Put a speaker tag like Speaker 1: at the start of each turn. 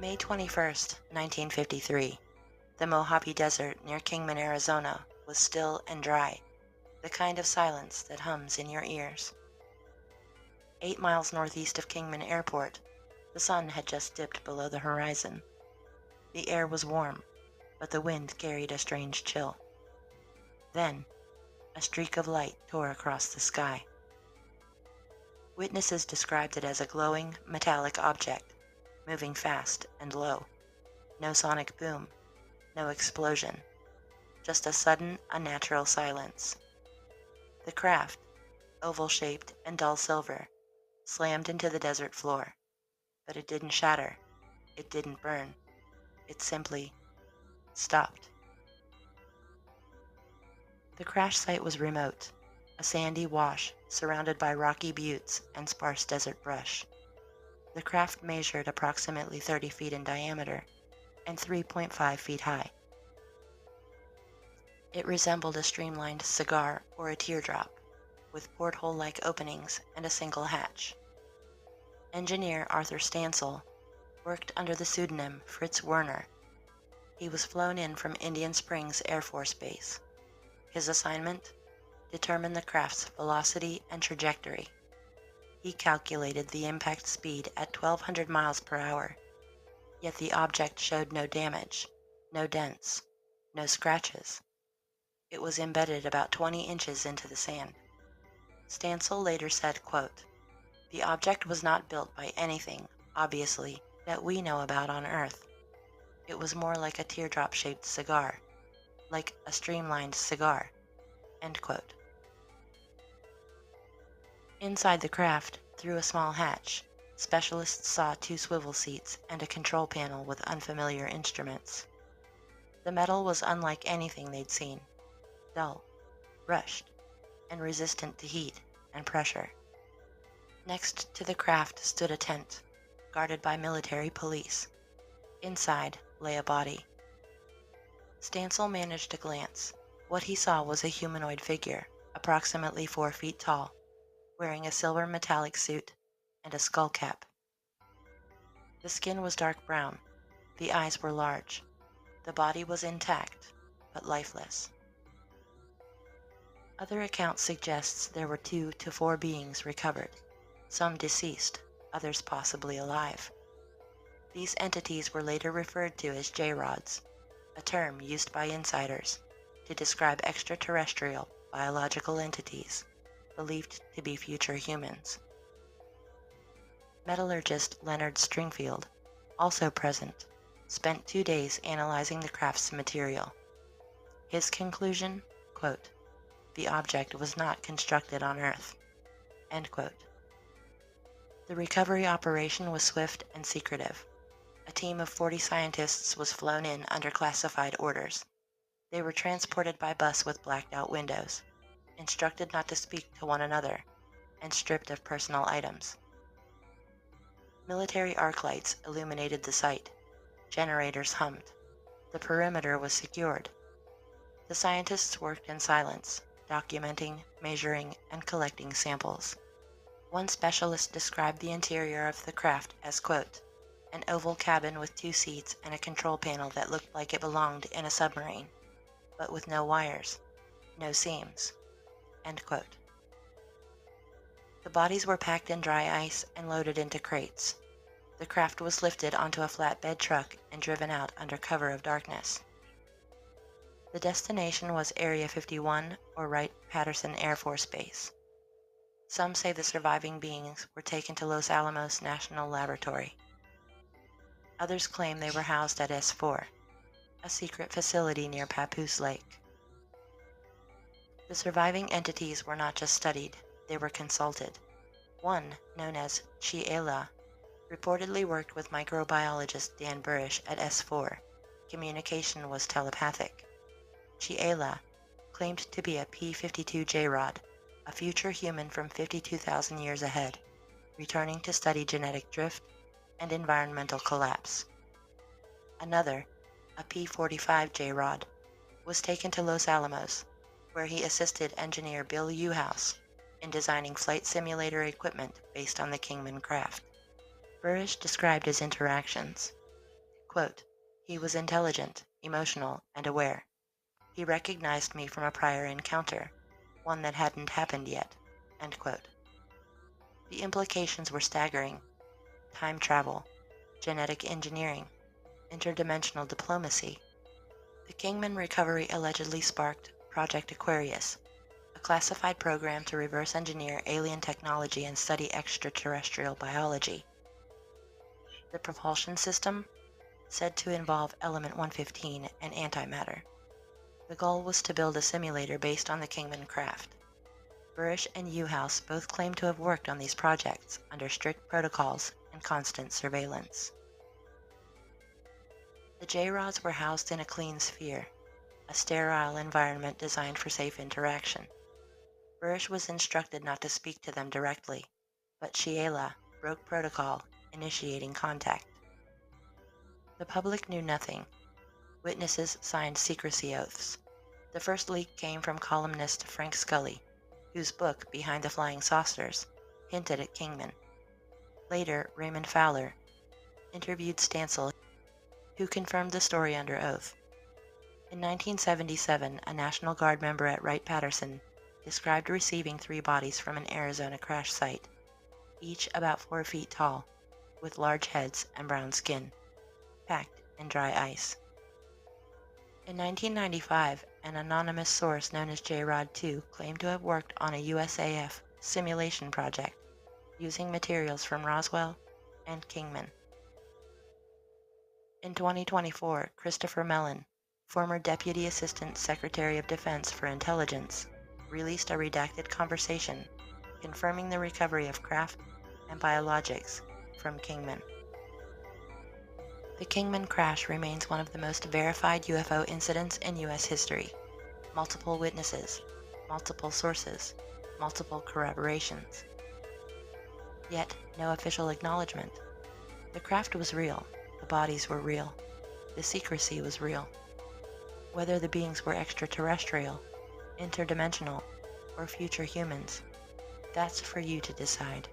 Speaker 1: May 21st, 1953. The Mojave Desert near Kingman, Arizona was still and dry, the kind of silence that hums in your ears. 8 miles northeast of Kingman Airport, the sun had just dipped below the horizon. The air was warm, but the wind carried a strange chill. Then, a streak of light tore across the sky. Witnesses described it as a glowing, metallic object, moving fast and low. No sonic boom, no explosion, just a sudden, unnatural silence. The craft, oval-shaped and dull silver, slammed into the desert floor. But it didn't shatter. It didn't burn. It simply stopped. The crash site was remote, a sandy wash surrounded by rocky buttes and sparse desert brush. The craft measured approximately 30 feet in diameter and 3.5 feet high. It resembled a streamlined cigar or a teardrop, with porthole-like openings and a single hatch. Engineer Arthur Stansel worked under the pseudonym Fritz Werner. He was flown in from Indian Springs Air Force Base. His assignment? Determine the craft's velocity and trajectory. He calculated the impact speed at 1,200 miles per hour, yet the object showed no damage, no dents, no scratches. It was embedded about 20 inches into the sand. Stansel later said, quote, "The object was not built by anything, obviously, that we know about on Earth. It was more like a teardrop-shaped cigar, like a streamlined cigar." End quote. Inside the craft, through a small hatch, specialists saw 2 swivel seats and a control panel with unfamiliar instruments. The metal was unlike anything they'd seen, dull, brushed, and resistant to heat and pressure. Next to the craft stood a tent, guarded by military police. Inside lay a body. Stansel managed a glance. What he saw was a humanoid figure, approximately 4 feet tall, wearing a silver metallic suit and a skull cap. The skin was dark brown. The eyes were large. The body was intact, but lifeless. Other accounts suggest there were 2 to 4 beings recovered, some deceased, others possibly alive. These entities were later referred to as J-rods, a term used by insiders to describe extraterrestrial biological entities believed to be future humans. Metallurgist Leonard Stringfield, also present, spent 2 days analyzing the craft's material. His conclusion, quote, "The object was not constructed on Earth." End quote. The recovery operation was swift and secretive. A team of 40 scientists was flown in under classified orders. They were transported by bus with blacked-out windows, instructed not to speak to one another, and stripped of personal items. Military arc lights illuminated the site. Generators hummed. The perimeter was secured. The scientists worked in silence, documenting, measuring, and collecting samples. One specialist described the interior of the craft as, quote, "an oval cabin with 2 seats and a control panel that looked like it belonged in a submarine, but with no wires, no seams." End quote. The bodies were packed in dry ice and loaded into crates. The craft was lifted onto a flatbed truck and driven out under cover of darkness. The destination was Area 51 or Wright-Patterson Air Force Base. Some say the surviving beings were taken to Los Alamos National Laboratory. Others claim they were housed at S4, a secret facility near Papoose Lake. The surviving entities were not just studied, they were consulted. One, known as Chiela, reportedly worked with microbiologist Dan Burish at S4. Communication was telepathic. Chiela claimed to be a P-52 J-rod, a future human from 52,000 years ahead, returning to study genetic drift and environmental collapse. Another, a P-45 J-rod, was taken to Los Alamos, where he assisted engineer Bill Uhouse in designing flight simulator equipment based on the Kingman craft. Burish described his interactions. Quote, "He was intelligent, emotional, and aware. He recognized me from a prior encounter, one that hadn't happened yet." End quote. The implications were staggering. Time travel, genetic engineering, interdimensional diplomacy. The Kingman recovery allegedly sparked Project Aquarius, a classified program to reverse engineer alien technology and study extraterrestrial biology. The propulsion system, said to involve element 115 and antimatter. The goal was to build a simulator based on the Kingman craft. Burish and Uhouse both claimed to have worked on these projects under strict protocols and constant surveillance. The J-rods were housed in a clean sphere, a sterile environment designed for safe interaction. Burish was instructed not to speak to them directly, but Sheila broke protocol, initiating contact. The public knew nothing. Witnesses signed secrecy oaths. The first leak came from columnist Frank Scully, whose book, Behind the Flying Saucers, hinted at Kingman. Later, Raymond Fowler interviewed Stansel, who confirmed the story under oath. In 1977, a National Guard member at Wright-Patterson described receiving 3 bodies from an Arizona crash site, each about 4 feet tall, with large heads and brown skin, packed in dry ice. In 1995, an anonymous source known as J-Rod 2 claimed to have worked on a USAF simulation project using materials from Roswell and Kingman. In 2024, Christopher Mellon, former Deputy Assistant Secretary of Defense for Intelligence, released a redacted conversation confirming the recovery of craft and biologics from Kingman. The Kingman crash remains one of the most verified UFO incidents in U.S. history. Multiple witnesses, multiple sources, multiple corroborations. Yet, no official acknowledgement. The craft was real, the bodies were real, the secrecy was real. Whether the beings were extraterrestrial, interdimensional, or future humans, that's for you to decide.